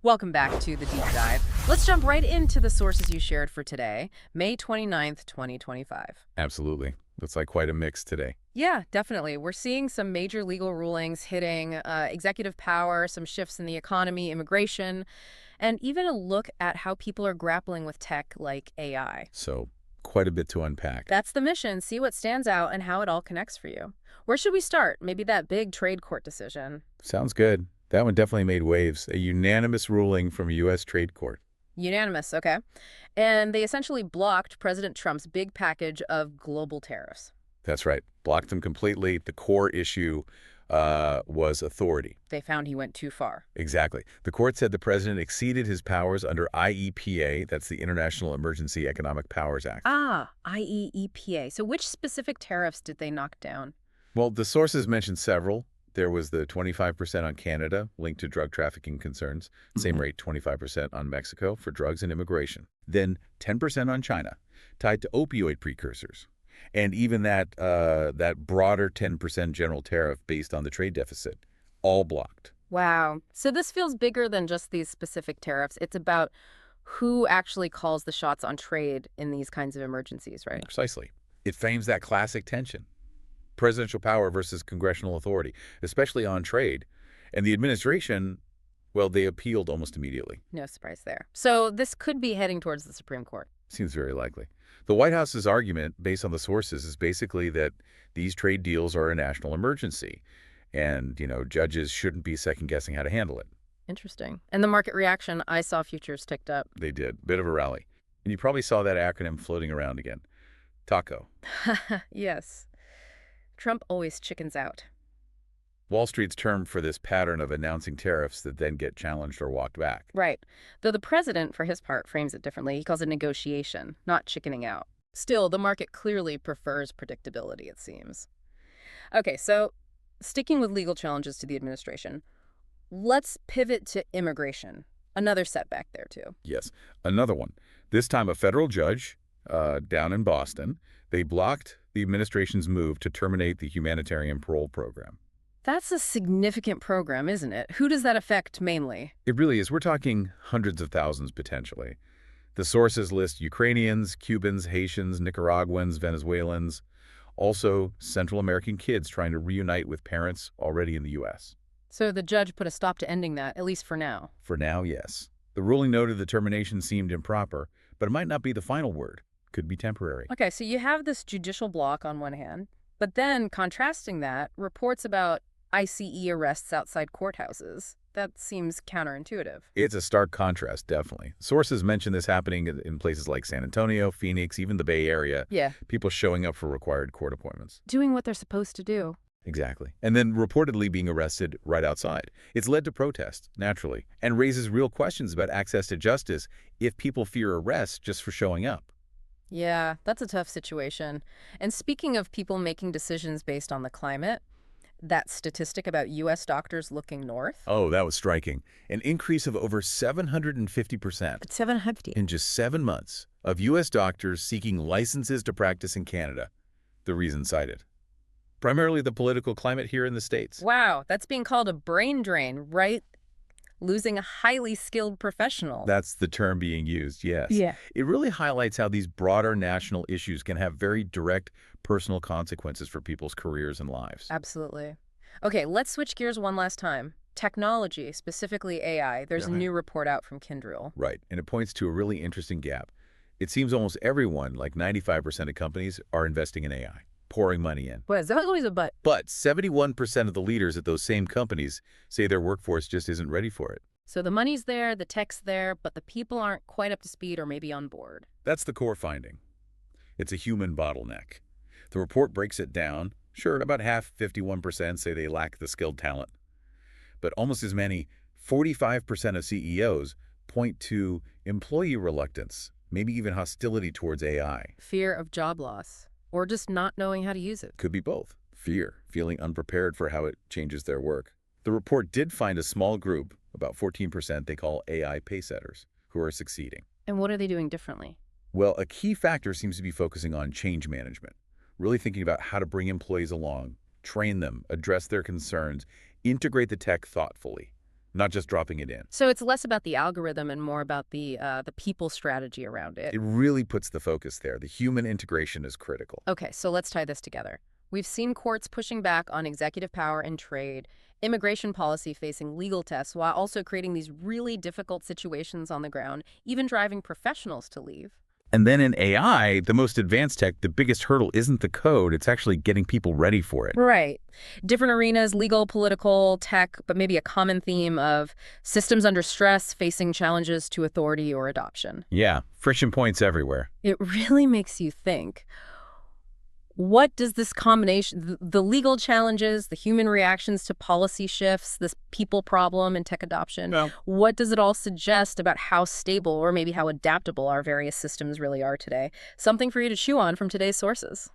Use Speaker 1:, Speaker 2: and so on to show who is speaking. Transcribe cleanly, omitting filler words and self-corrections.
Speaker 1: Welcome back to the deep dive. Let's jump right into the sources you shared for today, May 29th, 2025.
Speaker 2: Absolutely. Looks like quite a mix today.
Speaker 1: Yeah, definitely. We're seeing some major legal rulings hitting executive power, some shifts in the economy, immigration, and even a look at how people are grappling with tech like AI.
Speaker 2: So quite a bit to unpack.
Speaker 1: That's the mission. See what stands out and how it all connects for you. Where should we start? Maybe that big trade court decision.
Speaker 2: Sounds good. That one definitely made waves. A unanimous ruling from a U.S. trade court.
Speaker 1: Unanimous, okay. And they essentially blocked President Trump's big package of global tariffs.
Speaker 2: That's right. Blocked them completely. The core issue was authority.
Speaker 1: They found he went too far.
Speaker 2: Exactly. The court said the president exceeded his powers under IEPA. That's the International Emergency Economic Powers Act.
Speaker 1: Ah, IEEPA. So which specific tariffs did they knock down?
Speaker 2: Well, the sources mentioned several. There was the 25% on Canada, linked to drug trafficking concerns. Same rate, 25% on Mexico for drugs and immigration. Then 10% on China, tied to opioid precursors. And even that broader 10% general tariff based on the trade deficit, all blocked.
Speaker 1: Wow. So this feels bigger than just these specific tariffs. It's about who actually calls the shots on trade in these kinds of emergencies, right?
Speaker 2: Precisely. It frames that classic tension. Presidential power versus congressional authority, especially on trade. And the administration, well, they appealed almost immediately.
Speaker 1: No surprise there. So this could be heading towards the Supreme Court.
Speaker 2: Seems very likely. The White House's argument, based on the sources, is basically that these trade deals are a national emergency. And, judges shouldn't be second-guessing how to handle it.
Speaker 1: Interesting. And the market reaction, I saw futures ticked up.
Speaker 2: They did. Bit of a rally. And you probably saw that acronym floating around again. TACO.
Speaker 1: Yes. Trump always chickens out.
Speaker 2: Wall Street's term for this pattern of announcing tariffs that then get challenged or walked back.
Speaker 1: Right. Though the president, for his part, frames it differently. He calls it negotiation, not chickening out. Still, the market clearly prefers predictability, it seems. Okay, so sticking with legal challenges to the administration, let's pivot to immigration. Another setback there, too.
Speaker 2: Yes, another one. This time a federal judge down in Boston, they blocked the administration's move to terminate the humanitarian parole program.
Speaker 1: That's a significant program, isn't it? Who does that affect mainly?
Speaker 2: It really is. We're talking hundreds of thousands potentially. The sources list Ukrainians, Cubans, Haitians, Nicaraguans, Venezuelans, also Central American kids trying to reunite with parents already in the U.S.
Speaker 1: So the judge put a stop to ending that, at least for now.
Speaker 2: For now, yes. The ruling noted the termination seemed improper, but it might not be the final word. Could be temporary.
Speaker 1: Okay, so you have this judicial block on one hand, but then contrasting that, reports about ICE arrests outside courthouses. That seems counterintuitive.
Speaker 2: It's a stark contrast, definitely. Sources mention this happening in places like San Antonio, Phoenix, even the Bay Area.
Speaker 1: Yeah.
Speaker 2: People showing up for required court appointments.
Speaker 1: Doing what they're supposed to do.
Speaker 2: Exactly. And then reportedly being arrested right outside. It's led to protests, naturally, and raises real questions about access to justice if people fear arrest just for showing up.
Speaker 1: Yeah, that's a tough situation. And speaking of people making decisions based on the climate, that statistic about U.S. doctors looking north?
Speaker 2: Oh, that was striking. An increase of over 750%
Speaker 1: 750.
Speaker 2: in just 7 months of U.S. doctors seeking licenses to practice in Canada. The reason cited. Primarily the political climate here in the States.
Speaker 1: Wow, that's being called a brain drain, right? Losing a highly skilled professional.
Speaker 2: That's the term being used, yes.
Speaker 1: Yeah.
Speaker 2: It really highlights how these broader national issues can have very direct personal consequences for people's careers and lives.
Speaker 1: Absolutely. Okay, let's switch gears one last time. Technology, specifically AI. There's a new report out from Kyndryl.
Speaker 2: Right, and it points to a really interesting gap. It seems almost everyone, like 95% of companies, are investing in AI, pouring money in.
Speaker 1: Well, there's always a but.
Speaker 2: But 71% of the leaders at those same companies say their workforce just isn't ready for it.
Speaker 1: So the money's there, the tech's there, but the people aren't quite up to speed or maybe on board.
Speaker 2: That's the core finding. It's a human bottleneck. The report breaks it down. Sure, about half, 51%, say they lack the skilled talent. But almost as many, 45% of CEOs, point to employee reluctance, maybe even hostility towards AI.
Speaker 1: Fear of job loss. Or just not knowing how to use it.
Speaker 2: Could be both. Fear, feeling unprepared for how it changes their work. The report did find a small group, about 14% they call AI paysetters, who are succeeding.
Speaker 1: And what are they doing differently?
Speaker 2: Well, a key factor seems to be focusing on change management, really thinking about how to bring employees along, train them, address their concerns, integrate the tech thoughtfully. not just dropping it in.
Speaker 1: So it's less about the algorithm and more about the people strategy around it.
Speaker 2: It really puts the focus there. The human integration is critical.
Speaker 1: Okay, so let's tie this together. We've seen courts pushing back on executive power and trade, immigration policy facing legal tests while also creating these really difficult situations on the ground, even driving professionals to leave.
Speaker 2: And then in AI, the most advanced tech, the biggest hurdle isn't the code, it's actually getting people ready for it.
Speaker 1: Right. Different arenas, legal, political, tech, but maybe a common theme of systems under stress facing challenges to authority or adoption.
Speaker 2: Yeah, friction points everywhere.
Speaker 1: It really makes you think. What does this combination, the legal challenges, the human reactions to policy shifts, this people problem and tech adoption,
Speaker 2: Well,
Speaker 1: what does it all suggest about how stable or maybe how adaptable our various systems really are today? Something for you to chew on from today's sources.